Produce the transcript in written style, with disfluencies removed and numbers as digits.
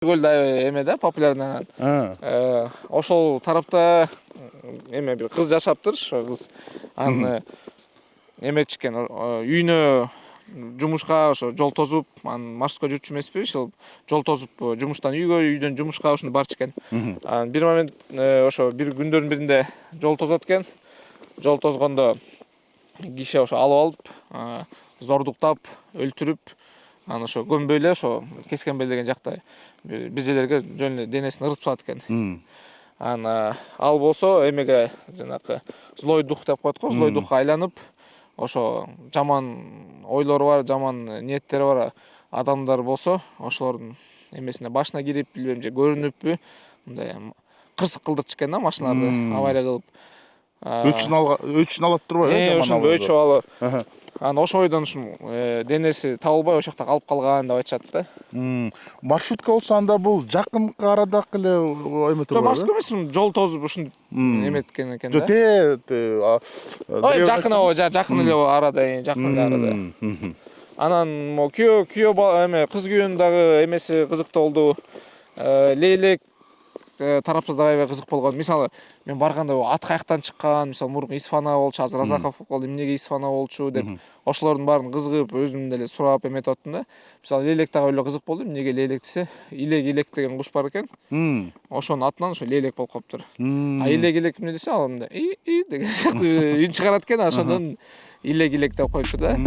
көл да эме да популярный. Ошол тарапта эме бир кыз жашаптыр. Ошо кыз аны эметишкен үйүнө жумушка ошо жол тозуп, анан Марска жүрчү эмеспи, ошол жол тозуп жумуштан үйгө, үйдөн жумушка ушуну барчу экен. Анан бир момент ошо бир күндөрдүн биринде жол тозот экен. Жол тозгондо киши ошо алып алып, зордуктап, өлтүрүп, анан ошо көмбөй эле ошо Кескенбел деген жакта бир жерлерге жөн эле денесин ырытып салат экен. Анан ал болсо эмеге жанакы злой дух деп коет го, злой духка айланып, ошо жаман ойлору бар, жаман ниеттери бар адамдар болсо, ошолордун эмесине башына кирип, билбейм же көрүнүппү, мындай кырсык кылдырчу экен да машиналарды, авария кылып. Өчүн алат турбайбы? Ушуну өчүп алып. Анан ошол ойдон денеси табылбай ошол жакта калып калган деп айтышат да. Маршрутка болсо анда бул жакынкы арадагы эле эме турбайбы? Маршрутка эмес, жол тозуп ушинтип эметкен экен да. Жакын эле арада, жакын эле арада. Анан күйөө эме кыз күйөөнүн дагы эмеси кызыктуу болду. Лейлек тарапта дагы аябай кызык болгон. Мисалы, мен барганда ат каяктан чыккан, мисалы мурун Исфана болчу, азыр Разаков болду, эмнеге Исфана болчу деп, ошолордун баарын кызыгып, өзүм деле сурап эметип аттым да. Мисалы, лейлек дагы эле кызык болду. Эмнеге лейлек десе, илек деген куш бар экен. Ошонун атынан ошо лейлек болуп калыптыр. Илек эмне десе, ал мындай и деген сыяктуу үн чыгарат экен, ошондон илек деп коюптур да.